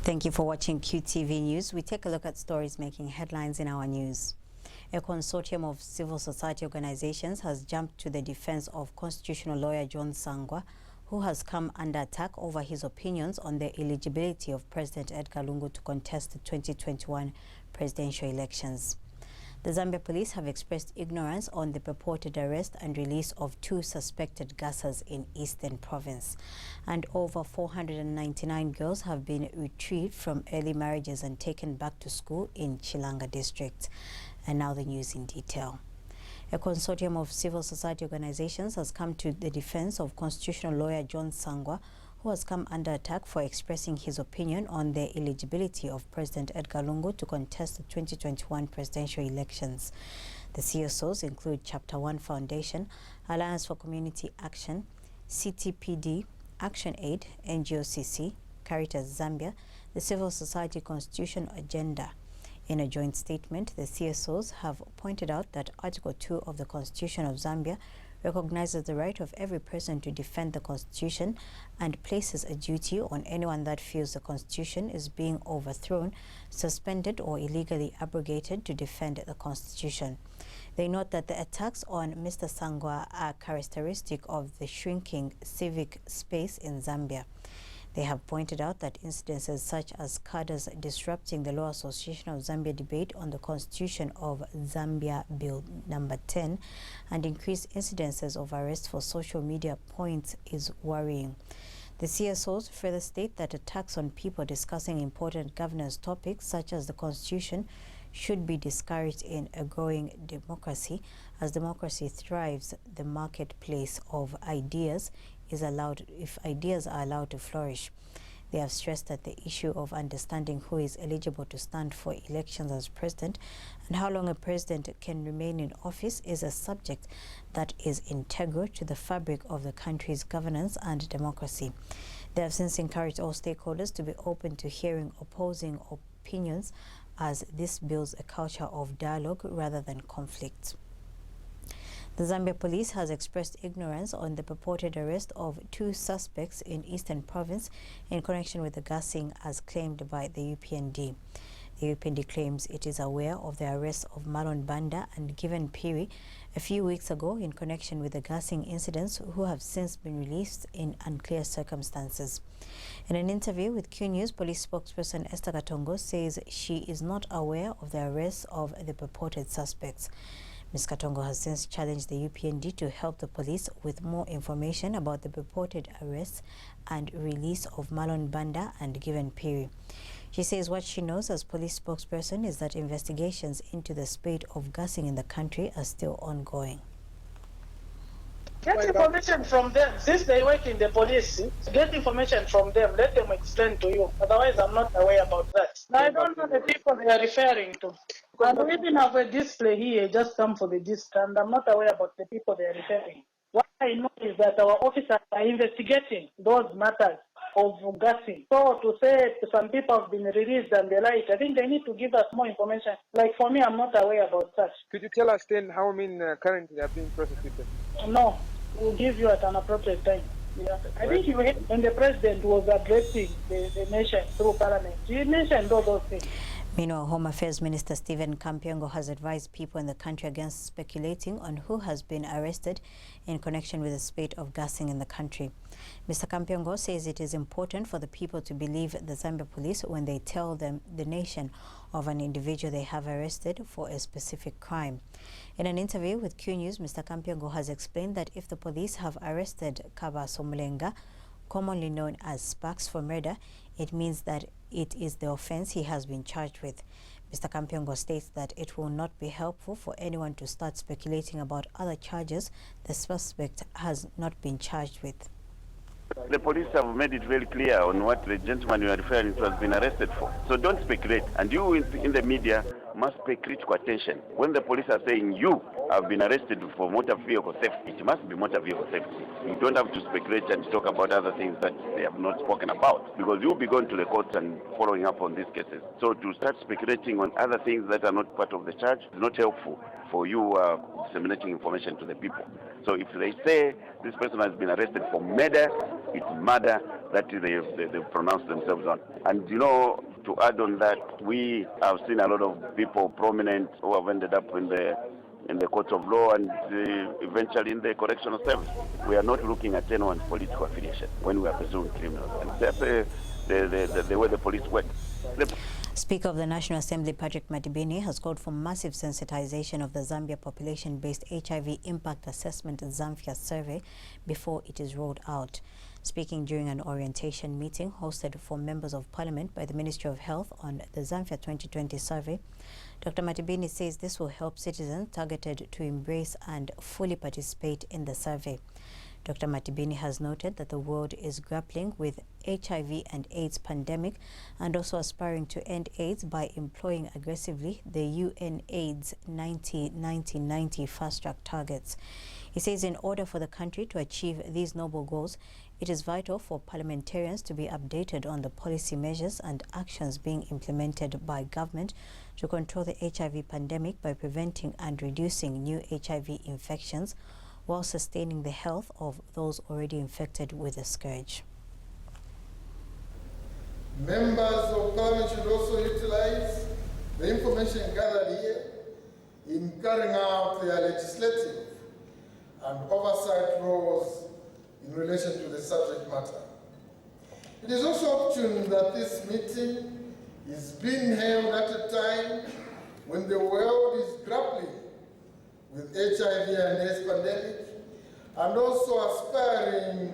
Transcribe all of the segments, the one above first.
Thank you for watching QTV News. We take a look at stories making headlines in our news. A consortium of civil society organizations has jumped to the defense of constitutional lawyer John Sangwa, who has come under attack over his opinions on the eligibility of President Edgar Lungu to contest the 2021 presidential elections. The Zambia police have expressed ignorance on the purported arrest and release of 2 suspected gassers in Eastern Province. And over 499 girls have been retrieved from early marriages and taken back to school in Chilanga district. And now the news in detail. A consortium of civil society organizations has come to the defense of constitutional lawyer John Sangwa, who has come under attack for expressing his opinion on the eligibility of President Edgar Lungu to contest the 2021 presidential elections. The CSOs include Chapter 1 Foundation, Alliance for Community Action, CTPD, Action Aid, NGOCC, Caritas Zambia, the Civil Society Constitution Agenda. In a joint statement, the CSOs have pointed out that Article 2 of the Constitution of Zambia recognizes the right of every person to defend the Constitution and places a duty on anyone that feels the Constitution is being overthrown, suspended or illegally abrogated to defend the Constitution. They note that the attacks on Mr. Sangwa are characteristic of the shrinking civic space in Zambia. They have pointed out that incidences such as cadres disrupting the Law Association of Zambia debate on the Constitution of Zambia Bill number 10 and increased incidences of arrests for social media points is worrying. The CSOs further state that attacks on people discussing important governance topics such as the Constitution should be discouraged in a growing democracy. As democracy thrives, the marketplace of ideas is allowed, if ideas are allowed to flourish. They have stressed that the issue of understanding who is eligible to stand for elections as president and how long a president can remain in office is a subject that is integral to the fabric of the country's governance and democracy. They have since encouraged all stakeholders to be open to hearing opposing opinions, as this builds a culture of dialogue rather than conflict. The Zambia police has expressed ignorance on the purported arrest of 2 suspects in Eastern Province in connection with the gassing as claimed by the UPND. The UPND claims it is aware of the arrest of Malon Banda and Given Piri a few weeks ago in connection with the gassing incidents, who have since been released in unclear circumstances. In an interview with Q News, police spokesperson Esther Katongo says she is not aware of the arrest of the purported suspects. Ms. Katongo has since challenged the UPND to help the police with more information about the purported arrests and release of Malon Banda and Given Piri. She says what she knows as police spokesperson is that investigations into the spate of gassing in the country are still ongoing. Get information from them. Since they work in the police, get information from them. Let them explain to you. Otherwise, I'm not aware about that. I don't know the people they are referring to. And we even have a display here, just come for the display, and I'm not aware about the people they are referring. What I know is that our officers are investigating those matters of gassing. So to say some people have been released and the like, I think they need to give us more information. Like for me, I'm not aware about that. Could you tell us then how currently are being prosecuted? No, we'll give you at an appropriate time. Yeah. I think you heard when the president was addressing the nation through parliament, he mentioned all those things. Meanwhile, Home Affairs Minister Stephen Kampiongo has advised people in the country against speculating on who has been arrested in connection with the spate of gassing in the country. Mr. Kampiongo says it is important for the people to believe the Zambia police when they tell them the nation of an individual they have arrested for a specific crime. In an interview with Q News, Mr. Kampiongo has explained that if the police have arrested Kaba Somulenga, commonly known as Sparks, for murder, it means that it is the offense he has been charged with. Mr. Kampiongo states that it will not be helpful for anyone to start speculating about other charges the suspect has not been charged with. The police have made it very clear on what the gentleman you are referring to has been arrested for. So don't speculate. And you in the media must pay critical attention. When the police are saying you have been arrested for motor vehicle theft, it must be motor vehicle theft. You don't have to speculate and talk about other things that they have not spoken about, because you'll be going to the court and following up on these cases. So to start speculating on other things that are not part of the charge is not helpful for you disseminating information to the people. So if they say this person has been arrested for murder, It's murder that they pronounce themselves on. And you know, to add on that, we have seen a lot of people prominent who have ended up in the courts of law and eventually in the correctional service. We are not looking at anyone's political affiliation when we are pursuing criminals. And that's the way the police work. Speaker of the National Assembly, Patrick Matibini, has called for massive sensitization of the Zambia population-based HIV impact assessment Zamfia survey before it is rolled out. Speaking during an orientation meeting hosted for members of parliament by the Ministry of Health on the Zamfia 2020 survey, Dr. Matibini says this will help citizens targeted to embrace and fully participate in the survey. Dr. Matibini has noted that the world is grappling with HIV and AIDS pandemic and also aspiring to end AIDS by employing aggressively the UN AIDS 90-90-90 fast-track targets. He says in order for the country to achieve these noble goals, it is vital for parliamentarians to be updated on the policy measures and actions being implemented by government to control the HIV pandemic by preventing and reducing new HIV infections, while sustaining the health of those already infected with the scourge. Members of Parliament should also utilize the information gathered here in carrying out their legislative and oversight roles in relation to the subject matter. It is also opportune that this meeting is being held at a time when the world is grappling with HIV and AIDS pandemic, and also aspiring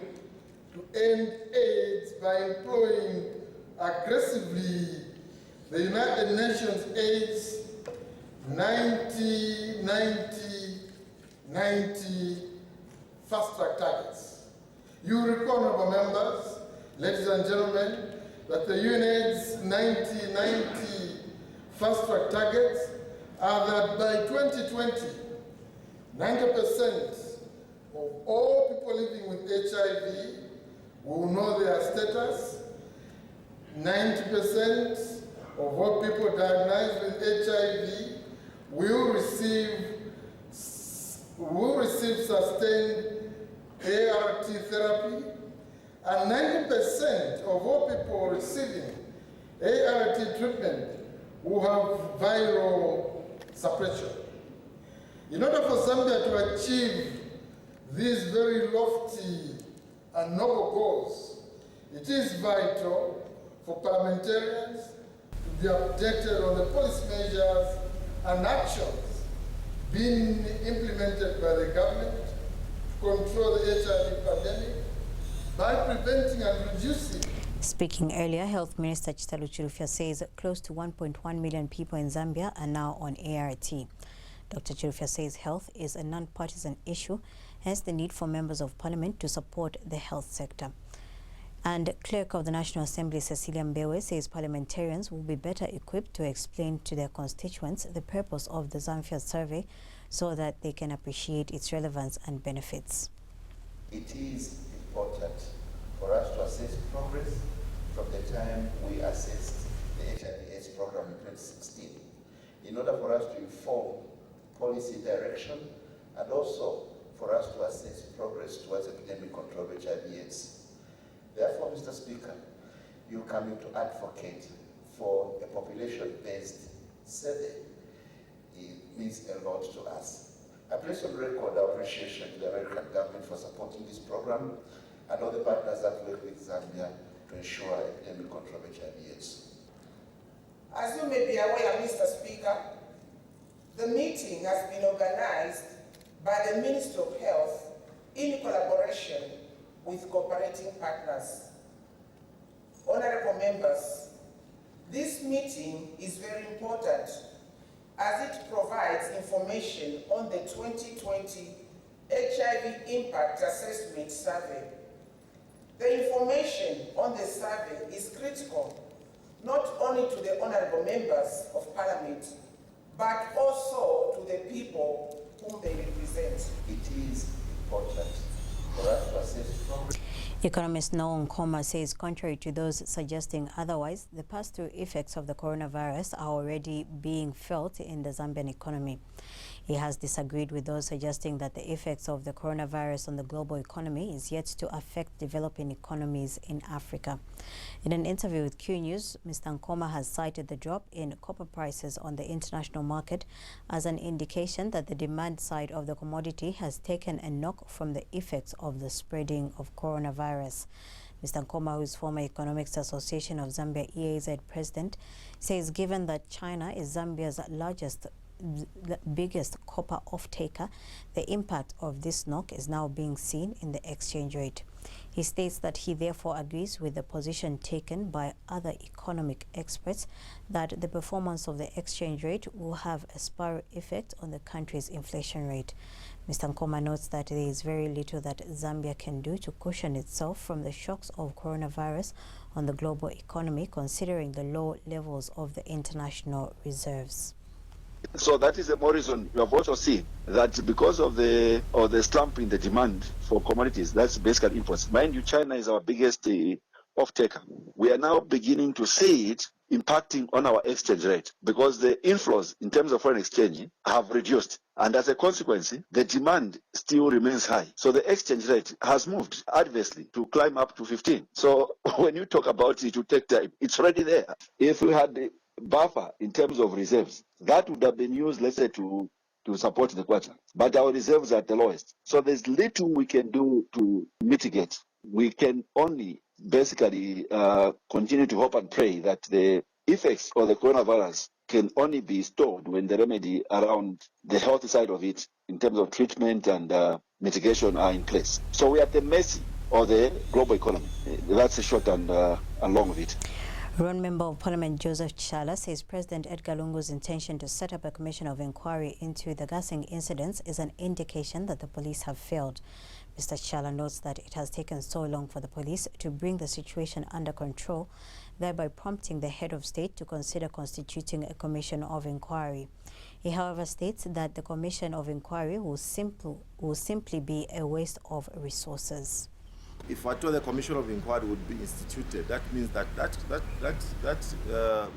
to end AIDS by employing aggressively the United Nations AIDS 90-90-90 fast-track targets. You recall, honorable members, ladies and gentlemen, that the UNAIDS 90-90 fast-track targets are that by 2020, 90% of all people living with HIV will know their status. 90% of all people diagnosed with HIV will receive sustained ART therapy, and 90% of all people receiving ART treatment will have viral suppression. In order for Zambia to achieve these very lofty and noble goals, it is vital for parliamentarians to be updated on the policy measures and actions being implemented by the government to control the HIV pandemic by preventing and reducing. Speaking earlier, Health Minister Chitalu Chirufya says close to 1.1 million people in Zambia are now on ART. Dr. Chirufya says health is a non-partisan issue, hence the need for members of parliament to support the health sector. And Clerk of the National Assembly, Cecilia Mbewe, says parliamentarians will be better equipped to explain to their constituents the purpose of the Zamfia survey so that they can appreciate its relevance and benefits. It is important for us to assess progress from the time we assessed the HIV/AIDS program in 2016, in order for us to inform policy direction and also for us to assess progress towards epidemic control of HIV/AIDS. Therefore, Mr. Speaker, you coming to advocate for a population-based survey, it means a lot to us. I place on record our appreciation to the American government for supporting this program and all the partners that work with Zambia to ensure epidemic control of HIV/AIDS. As you may be aware, Mr. Speaker, the meeting has been organized by the Ministry of Health in collaboration with cooperating partners. Honorable members, this meeting is very important as it provides information on the 2020 HIV Impact Assessment Survey. The information on the survey is critical not only to the honorable members of Parliament, but also to the people whom they represent. It is important for us to assess progress. Economist Noah Nkoma says contrary to those suggesting otherwise, the pass-through effects of the coronavirus are already being felt in the Zambian economy. He has disagreed with those suggesting that the effects of the coronavirus on the global economy is yet to affect developing economies in Africa. In an interview with Q News, Mr. Nkoma has cited the drop in copper prices on the international market as an indication that the demand side of the commodity has taken a knock from the effects of the spreading of coronavirus. Mr. Nkoma, who is former Economics Association of Zambia EAZ president, says given that China is Zambia's biggest copper off-taker, the impact of this knock is now being seen in the exchange rate. He states that he therefore agrees with the position taken by other economic experts that the performance of the exchange rate will have a spiral effect on the country's inflation rate. Mr. Nkoma notes that there is very little that Zambia can do to cushion itself from the shocks of coronavirus on the global economy, considering the low levels of the international reserves. So that is the more reason you have also seen that because of the slump in the demand for commodities, that's basically imports. Mind you, China is our biggest off-taker. We are now beginning to see it impacting on our exchange rate because the inflows in terms of foreign exchange have reduced. And as a consequence, the demand still remains high. So the exchange rate has moved adversely to climb up to 15. So when you talk about it, to take time, it's already there. If we had the buffer in terms of reserves, that would have been used, let's say, to support the quarter. But our reserves are at the lowest. So there's little we can do to mitigate. We can only basically continue to hope and pray that the effects of the coronavirus can only be stored when the remedy around the health side of it in terms of treatment and mitigation are in place. So we are at the mercy of the global economy. That's the short and long of it. Run Member of Parliament Joseph Chala says President Edgar Lungu's intention to set up a commission of inquiry into the gassing incidents is an indication that the police have failed. Mr. Chala notes that it has taken so long for the police to bring the situation under control, thereby prompting the head of state to consider constituting a commission of inquiry. He, however, states that the commission of inquiry will simply be a waste of resources. If at all the commission of inquiry would be instituted, that means that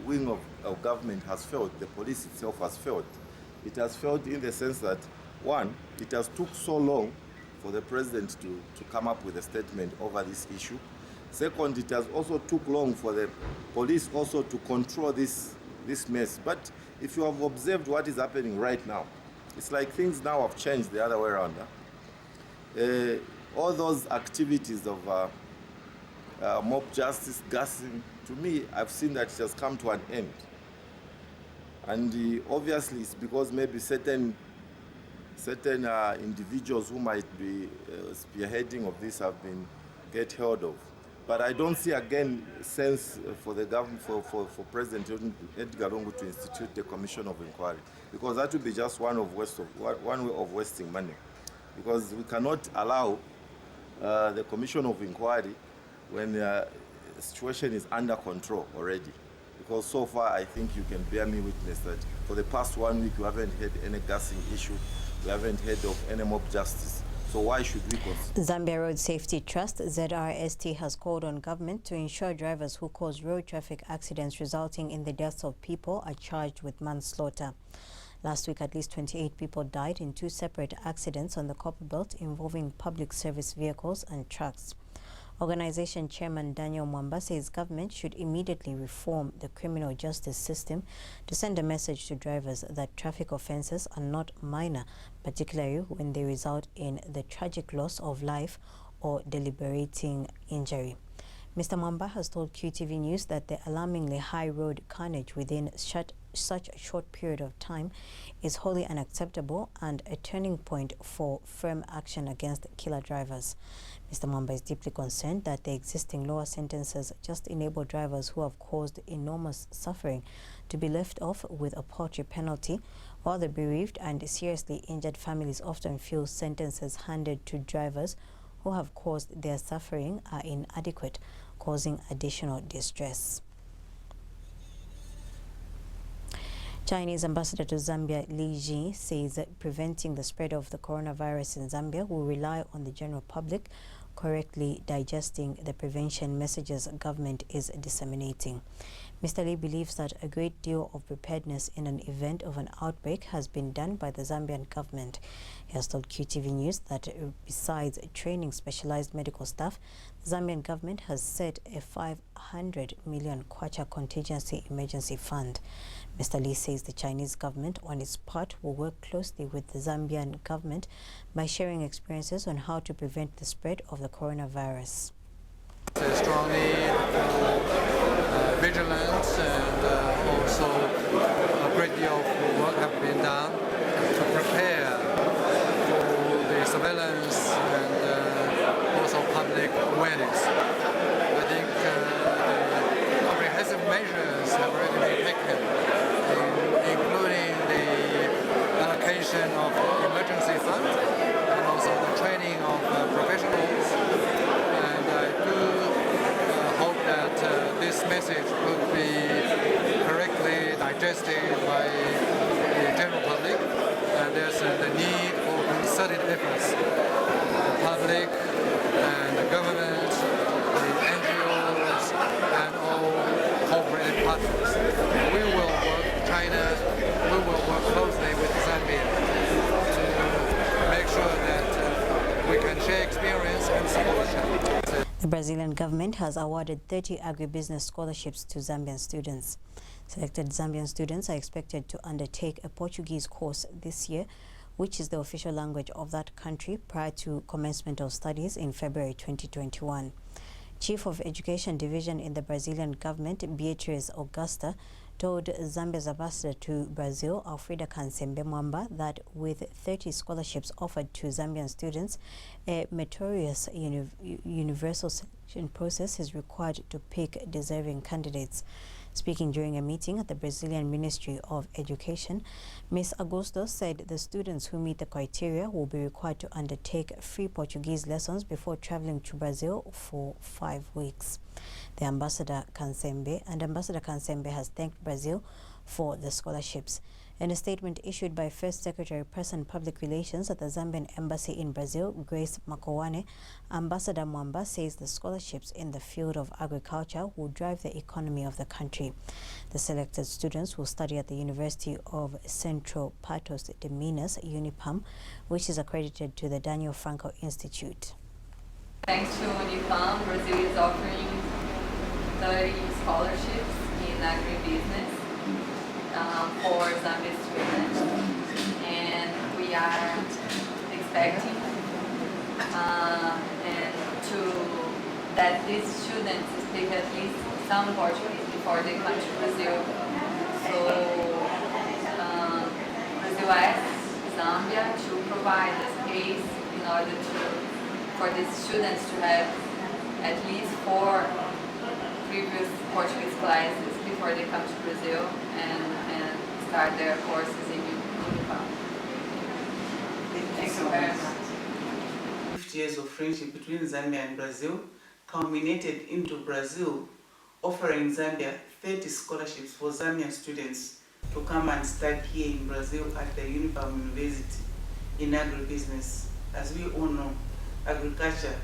wing of government has failed. The police itself has failed. It has failed in the sense that, one, it has took so long for the president to come up with a statement over this issue. Second, it has also took long for the police also to control this mess. But if you have observed what is happening right now, it's like things now have changed the other way around. All those activities of mob justice, gassing, to me, I've seen that it has come to an end. And obviously, it's because maybe certain individuals who might be spearheading of this have been get held of. But I don't see again sense for the government, for President Edgar Lungu to institute the commission of inquiry, because that would be just one way of wasting money. Because we cannot allow the commission of inquiry when the situation is under control already. Because so far, I think you can bear me witness that for the past 1 week, we haven't had any gassing issue. We haven't heard of any mob justice. So why should we consider? Zambia Road Safety Trust, ZRST, has called on government to ensure drivers who cause road traffic accidents resulting in the deaths of people are charged with manslaughter. Last week, at least 28 people died in 2 separate accidents on the Copper Belt involving public service vehicles and trucks. Organization Chairman Daniel Mwamba says government should immediately reform the criminal justice system to send a message to drivers that traffic offences are not minor, particularly when they result in the tragic loss of life or deliberating injury. Mr. Mwamba has told QTV News that the alarmingly high road carnage within such a short period of time is wholly unacceptable and a turning point for firm action against killer drivers. Mr. Mwamba is deeply concerned that the existing lower sentences just enable drivers who have caused enormous suffering to be left off with a paltry penalty, while the bereaved and seriously injured families often feel sentences handed to drivers who have caused their suffering are inadequate, causing additional distress. Chinese ambassador to Zambia Li Ji says that preventing the spread of the coronavirus in Zambia will rely on the general public correctly digesting the prevention messages government is disseminating. Mr. Lee believes that a great deal of preparedness in an event of an outbreak has been done by the Zambian government. He has told QTV News that besides training specialized medical staff, the Zambian government has set a 500 million kwacha contingency emergency fund. Mr. Lee says the Chinese government, on its part, will work closely with the Zambian government by sharing experiences on how to prevent the spread of the coronavirus. Strongly vigilance and also a great deal of work have been done to prepare for the surveillance and also public awareness. I think the comprehensive measures have already been taken, including the allocation of emergency fund and also the training of professionals. This message would be correctly digested by the general public, and there's the need for concerted efforts. The public and the government, the NGOs, and all cooperative partners. We will work, China, we will work closely with Zambia to make sure that we can share experience and support each other. The Brazilian government has awarded 30 agribusiness scholarships to Zambian students. Selected Zambian students are expected to undertake a Portuguese course this year, which is the official language of that country, prior to commencement of studies in February 2021. Chief of Education Division in the Brazilian government, Beatriz Augusta, told Zambia's ambassador to Brazil, Alfreda Kansembe Mwamba, that with 30 scholarships offered to Zambian students, a meritorious universal selection process is required to pick deserving candidates. Speaking during a meeting at the Brazilian Ministry of Education, Ms. Augusto said the students who meet the criteria will be required to undertake free Portuguese lessons before traveling to Brazil for 5 weeks. The Ambassador Kansembe has thanked Brazil for the scholarships. In a statement issued by First Secretary Press and Public Relations at the Zambian Embassy in Brazil, Grace Makowane, Ambassador Mwamba says the scholarships in the field of agriculture will drive the economy of the country. The selected students will study at the University of Central Patos de Minas, UNIPAM, which is accredited to the Daniel Franco Institute. Thanks to UNIPAM, Brazil is offering 30 scholarships in agribusiness for Zambian students, and we are expecting that these students speak at least some Portuguese before they come to Brazil. So Brazil asks Zambia to provide a space in order for these students to have at least 4 previous Portuguese classes before they come to Brazil and start their courses in UNIPAM. Thank you very much. 50 years of friendship between Zambia and Brazil culminated into Brazil offering Zambia 30 scholarships for Zambian students to come and study here in Brazil at the UNIPAM University in agribusiness. As we all know, agriculture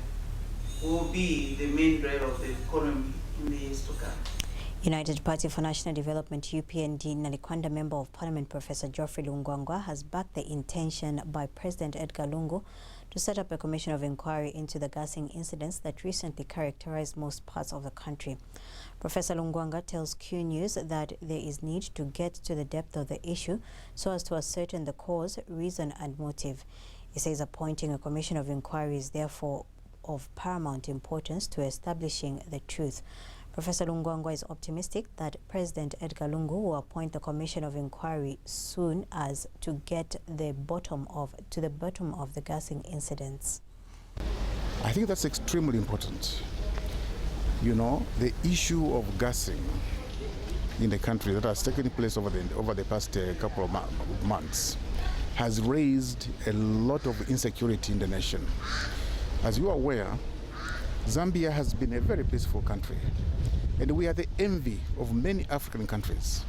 will be the main driver of the economy in the years to come. United Party for National Development UPND Nalikwanda Member of Parliament Professor Geoffrey Lungwangwa has backed the intention by President Edgar Lungu to set up a commission of inquiry into the gassing incidents that recently characterized most parts of the country. Professor Lungwangwa tells Q News that there is need to get to the depth of the issue so as to ascertain the cause, reason and motive. He says appointing a commission of inquiry is therefore of paramount importance to establishing the truth. Professor Lungwangwa is optimistic that President Edgar Lungu will appoint the commission of inquiry soon as to get to the bottom of the gassing incidents. I think that's extremely important. You know, the issue of gassing in the country that has taken place over the past couple of months has raised a lot of insecurity in the nation. As you are aware, Zambia has been a very peaceful country, and we are the envy of many African countries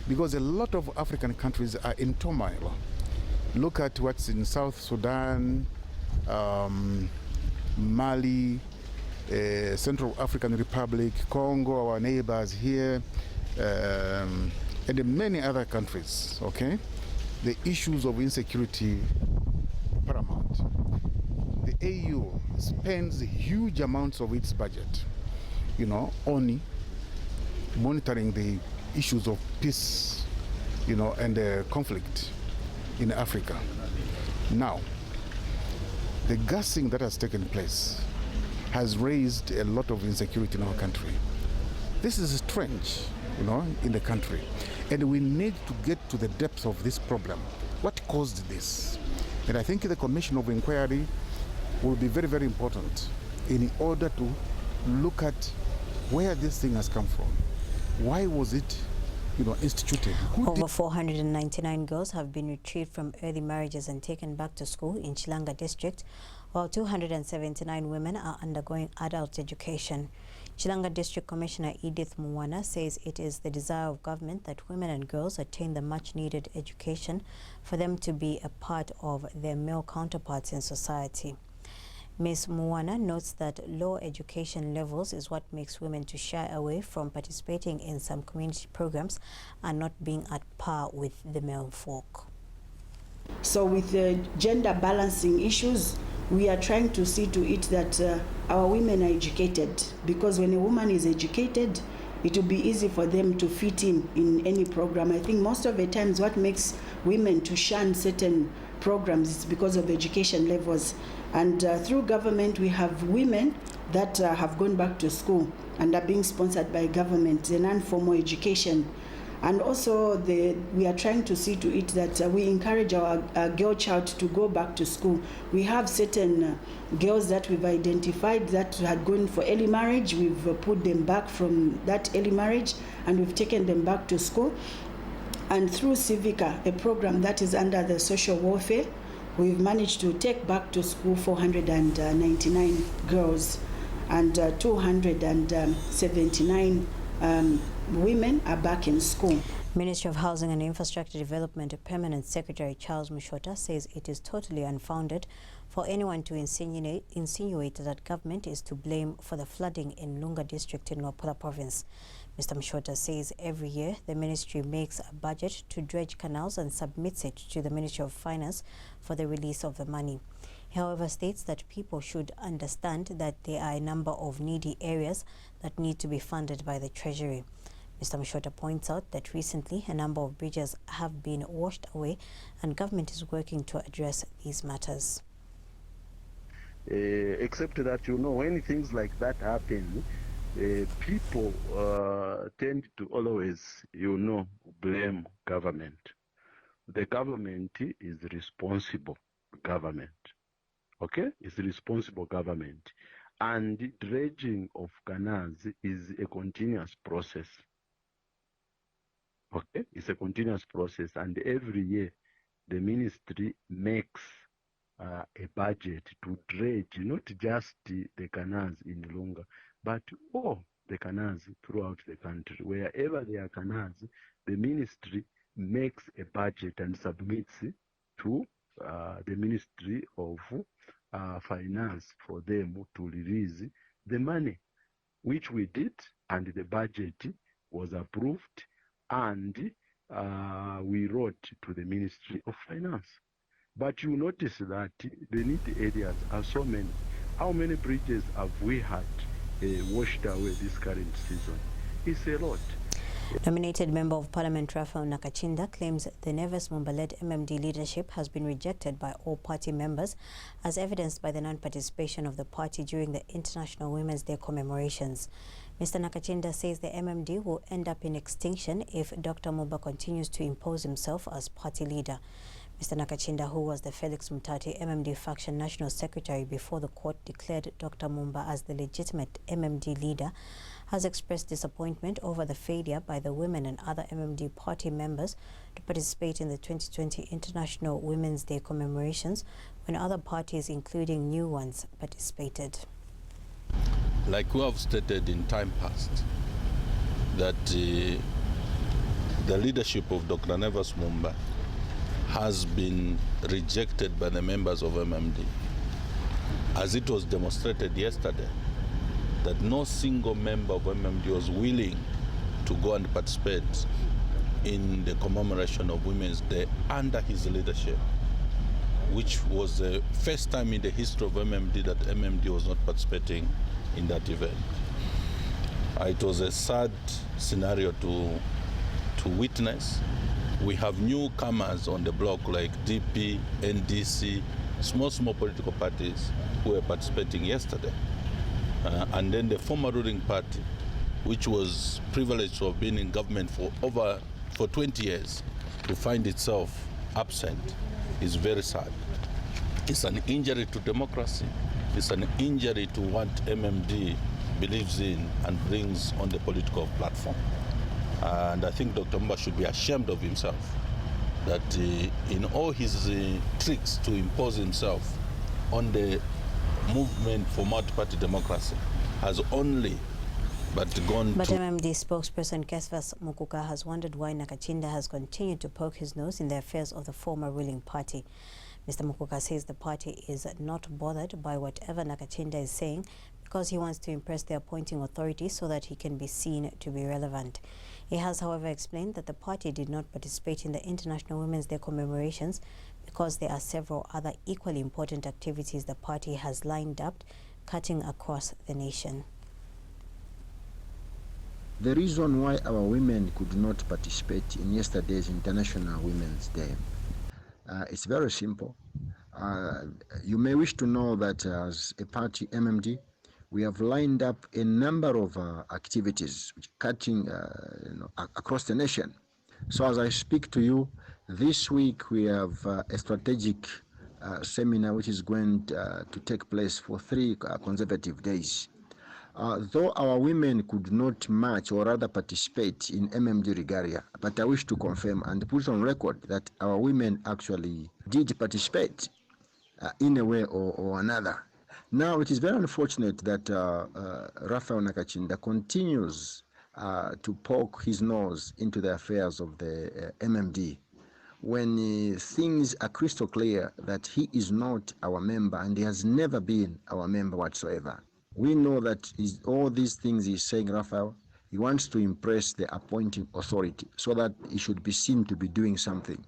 because a lot of African countries are in turmoil. Look at what's in South Sudan, Mali, Central African Republic, Congo, our neighbors here, and in many other countries, okay? The issues of insecurity paramount. The AU spends huge amounts of its budget, on monitoring the issues of peace, and conflict in Africa. Now, the gassing that has taken place has raised a lot of insecurity in our country. This is strange, in the country. And we need to get to the depth of this problem. What caused this? And I think the Commission of Inquiry will be very, very important in order to look at where this thing has come from. Why was it, instituted? Over 499 girls have been retrieved from early marriages and taken back to school in Chilanga district, while 279 women are undergoing adult education. Chilanga District Commissioner Edith Muwana says it is the desire of government that women and girls attain the much-needed education for them to be a part of their male counterparts in society. Ms. Muwana notes that low education levels is what makes women to shy away from participating in some community programs and not being at par with the male folk. So with the gender balancing issues, we are trying to see to it that our women are educated, because when a woman is educated, it will be easy for them to fit in any program. I think most of the times what makes women to shun certain programs is because of education levels. And through government, we have women that have gone back to school and are being sponsored by government, the non-formal education. And also we are trying to see to it that we encourage our girl child to go back to school. We have certain girls that we've identified that had gone for early marriage. We've put them back from that early marriage and we've taken them back to school. And through Civica, a program that is under the social welfare, we've managed to take back to school 499 girls, and 279 women are back in school. Ministry of Housing and Infrastructure Development Permanent Secretary Charles Mushota says it is totally unfounded for anyone to insinuate that government is to blame for the flooding in Lunga district in Wapula province. Mr. Mushota says every year the ministry makes a budget to dredge canals and submits it to the Ministry of Finance for the release of the money. He, however, states that people should understand that there are a number of needy areas that need to be funded by the Treasury. Mr. Mushota points out that recently a number of bridges have been washed away and government is working to address these matters. Except that, when things like that happen, people tend to always, blame government. The government is responsible government. Okay? It's responsible government. And dredging of canals is a continuous process. Okay? It's a continuous process. And every year, the ministry makes a budget to dredge, not just the canals in Lunga, but all the canals throughout the country. Wherever there are canals, the ministry makes a budget and submits to the Ministry of Finance for them to release the money, which we did, and the budget was approved, and we wrote to the Ministry of Finance. But you notice that the needy areas are so many. How many bridges have we had washed away this current season? It's a lot. Nominated Member of Parliament Raphael Nakachinda claims the Neves Mumba-led MMD leadership has been rejected by all party members, as evidenced by the non-participation of the party during the International Women's Day commemorations. Mr. Nakachinda says the MMD will end up in extinction if Dr. Mumba continues to impose himself as party leader. Mr. Nakachinda, who was the Felix Mutati MMD faction national secretary before the court declared Dr. Mumba as the legitimate MMD leader, has expressed disappointment over the failure by the women and other MMD party members to participate in the 2020 International Women's Day commemorations when other parties, including new ones, participated. Like we have stated in time past, that the leadership of Dr. Neves Mumba has been rejected by the members of MMD. as it was demonstrated yesterday, that no single member of MMD was willing to go and participate in the commemoration of Women's Day under his leadership, which was the first time in the history of MMD that MMD was not participating in that event. It was a sad scenario to witness. We have newcomers on the block like DP, NDC, small political parties who were participating yesterday. And then the former ruling party, which was privileged to have been in government for 20 years, to find itself absent is very sad. It's an injury to democracy. It's an injury to what MMD believes in and brings on the political platform. And I think Dr. Mba should be ashamed of himself that in all his tricks to impose himself on the movement for multi-party democracy has only gone But to... MMD spokesperson Kesvas Mukuka has wondered why Nakachinda has continued to poke his nose in the affairs of the former ruling party. Mr. Mukuka says the party is not bothered by whatever Nakachinda is saying because he wants to impress the appointing authority so that he can be seen to be relevant. He has, however, explained that the party did not participate in the International Women's Day commemorations because there are several other equally important activities the party has lined up, cutting across the nation. The reason why our women could not participate in yesterday's International Women's Day, it's very simple. You may wish to know that as a party, MMD, we have lined up a number of activities cutting across the nation. So as I speak to you, this week we have a strategic seminar which is going to take place for 3 consecutive days. Though our women could not march or rather participate in MMD regalia, but I wish to confirm and put on record that our women actually did participate in a way or another. Now, it is very unfortunate that Raphael Nakachinda continues to poke his nose into the affairs of the MMD when things are crystal clear that he is not our member and he has never been our member whatsoever. We know that all these things he's saying, Raphael, he wants to impress the appointing authority so that he should be seen to be doing something.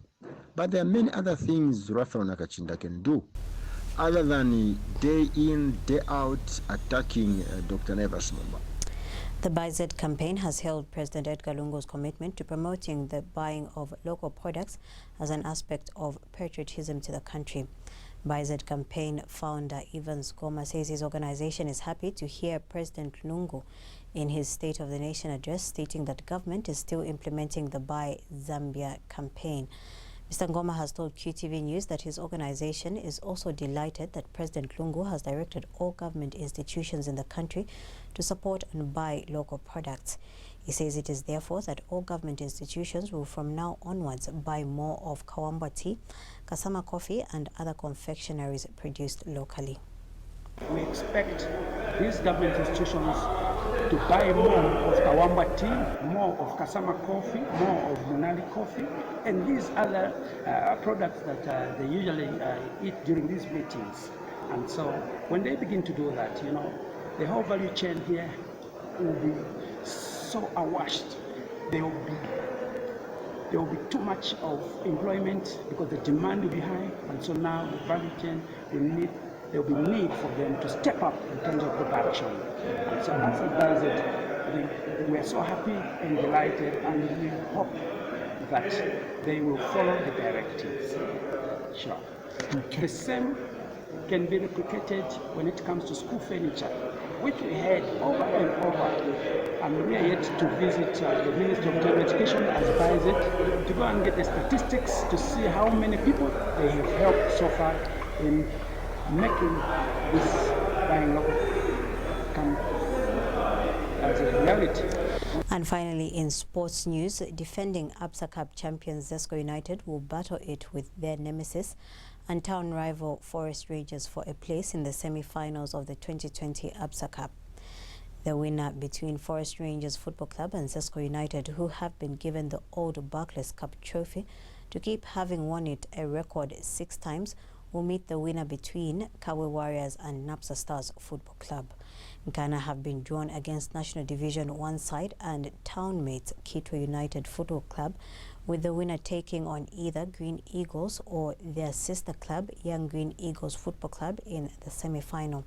But there are many other things Raphael Nakachinda can do other than day in, day out attacking Dr. Nevas Mumba. The Buy Z campaign has hailed President Edgar Lungu's commitment to promoting the buying of local products as an aspect of patriotism to the country. Buy Z campaign founder Evans Goma says his organization is happy to hear President Lungu in his State of the Nation address stating that government is still implementing the Buy Zambia campaign. Mr. Ngoma has told QTV News that his organization is also delighted that President Lungu has directed all government institutions in the country to support and buy local products. He says it is therefore that all government institutions will from now onwards buy more of Kawambwa tea, Kasama coffee and other confectionaries produced locally. We expect these government institutions to buy more of Kawambwa tea, more of Kasama coffee, more of Munali coffee, and these other products that they usually eat during these meetings. And so when they begin to do that, you know, the whole value chain here will be so awash. There will be too much of employment because the demand will be high, and so now the value chain there will be need for them to step up in terms of production. And so as it does it, we are so happy and delighted, and we hope that they will follow the directives. Sure. Okay. The same can be replicated when it comes to school furniture, which we had over and over. And we are yet to visit the Ministry of General Education as advised it to go and get the statistics to see how many people they have helped so far in making this buying local come as a reality. And finally, in sports news, defending Absa Cup champions Zesco United will battle it with their nemesis and town rival Forest Rangers for a place in the semi-finals of the 2020 Absa Cup. The winner between Forest Rangers Football Club and Zesco United, who have been given the old Barclays Cup trophy to keep having won it a record 6 times, will meet the winner between Kawe Warriors and Napsa Stars Football Club. Ghana have been drawn against National Division 1 side and townmates Kitwe United Football Club, with the winner taking on either Green Eagles or their sister club, Young Green Eagles Football Club, in the semi-final.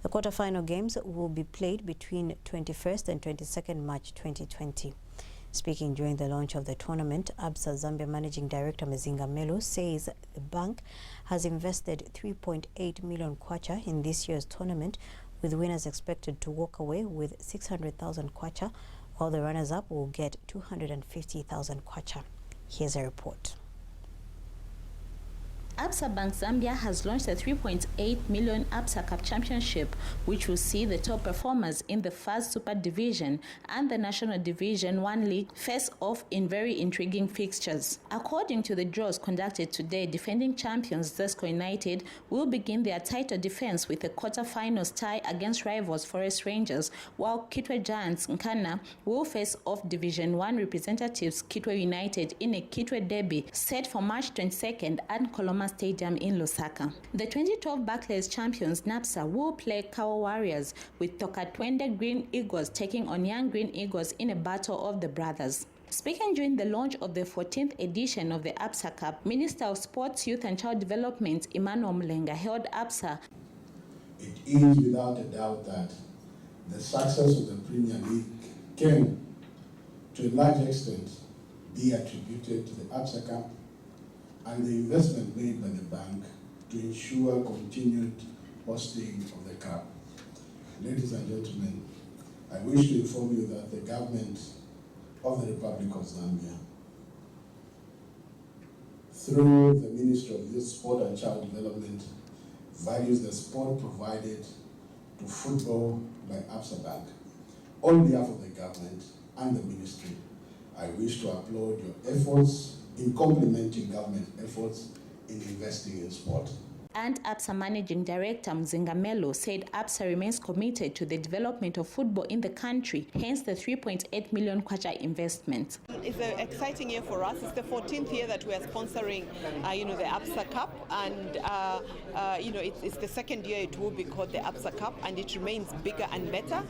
The quarter-final games will be played between 21st and 22nd March 2020. Speaking during the launch of the tournament, ABSA Zambia Managing Director Mzinga Melo says the bank has invested 3.8 million kwacha in this year's tournament, with winners expected to walk away with 600,000 kwacha, while the runners-up will get 250,000 kwacha. Here's a report. ABSA Bank Zambia has launched a 3.8 million ABSA Cup Championship, which will see the top performers in the first Super Division and the National Division 1 League face off in very intriguing fixtures. According to the draws conducted today, defending champions Zesco United will begin their title defense with a quarter-finals tie against rivals Forest Rangers, while Kitwe Giants Nkana will face off Division 1 representatives Kitwe United in a Kitwe derby set for March 22nd at Koloma Stadium in Lusaka. The 2012 Barclays champions NAPSA will play Kawa Warriors, with Tokatwende Green Eagles taking on Young Green Eagles in a battle of the brothers. Speaking during the launch of the 14th edition of the ABSA Cup, Minister of Sports, Youth and Child Development Emmanuel Mlenga hailed ABSA. It is without a doubt that the success of the Premier League can, to a large extent, be attributed to the ABSA Cup and the investment made by the bank to ensure continued hosting of the Cup. Ladies and gentlemen, I wish to inform you that the government of the Republic of Zambia, through the Ministry of Youth, Sport and Child Development, values the support provided to football by ABSA Bank. On behalf of the government and the ministry, I wish to applaud your efforts in complementing government efforts in investing in sport. And ABSA Managing Director Mzinga Melo said ABSA remains committed to the development of football in the country, hence the 3.8 million kwacha investment. It's an exciting year for us. It's the 14th year that we are sponsoring, the ABSA Cup, and it's the second year it will be called the ABSA Cup, and it remains bigger and better,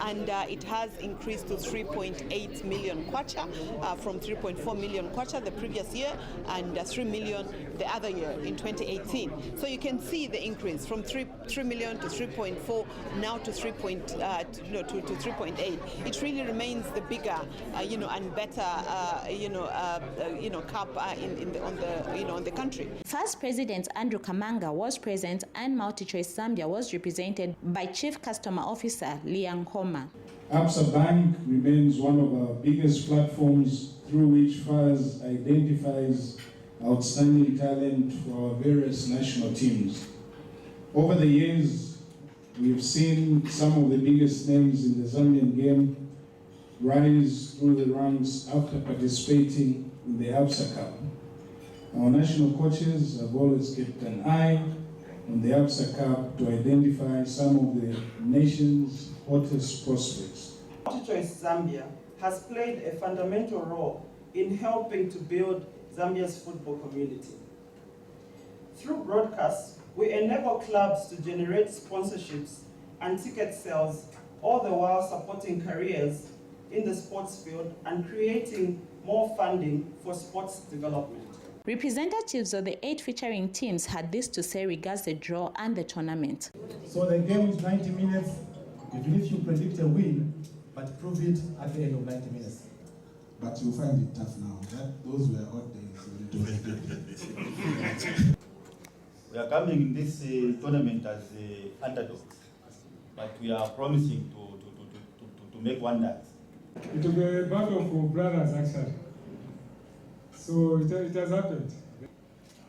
and it has increased to 3.8 million kwacha from 3.4 million kwacha the previous year, and 3 million the other year in 2018. So you can see the increase from 3 million to 3.4, now to 3.8. It really remains the bigger, and better, cup on the country. First President Andrew Kamanga was present, and MultiChoice Zambia was represented by Chief Customer Officer Liang Homa. ABSA Bank remains one of our biggest platforms through which FAS identifies outstanding talent for our various national teams. Over the years, we've seen some of the biggest names in the Zambian game rise through the ranks after participating in the ABSA Cup. Our national coaches have always kept an eye on the ABSA Cup to identify some of the nation's hottest prospects. MultiChoice Zambia has played a fundamental role in helping to build Zambia's football community. Through broadcasts, we enable clubs to generate sponsorships and ticket sales, all the while supporting careers in the sports field and creating more funding for sports development. Representatives of the 8 featuring teams had this to say regards the draw and the tournament. So the game is 90 minutes, even if you predict a win, but prove it at the end of 90 minutes. But you'll find it tough now. Those were hot days. We are coming in this tournament as underdogs, but we are promising to make wonders. It will be a battle for brothers, actually. So it has happened.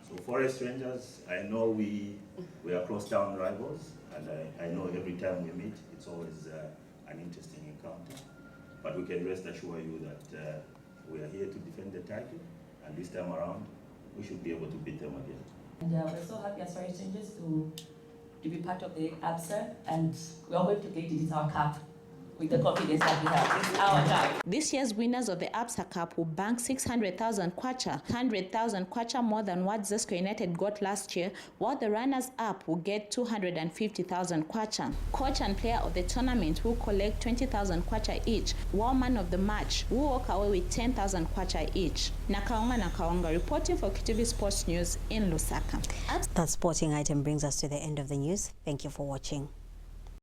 So Forest Rangers, I know we are cross-town rivals, and I know every time we meet, it's always an interesting encounter. But we can rest assure you that we are here to defend the title, and this time around, we should be able to beat them again. And we're so happy as Forest Rangers to be part of the ABSA, and we are going to get it. It's our cup. with the confidence that we have. It's our job. This year's winners of the ABSA Cup will bank 600,000 kwacha, 100,000 kwacha more than what Zesco United got last year, while the runners-up will get 250,000 kwacha. Coach and player of the tournament will collect 20,000 kwacha each, while man of the match will walk away with 10,000 kwacha each. Nakaonga reporting for QTV Sports News in Lusaka. That sporting item brings us to the end of the news. Thank you for watching.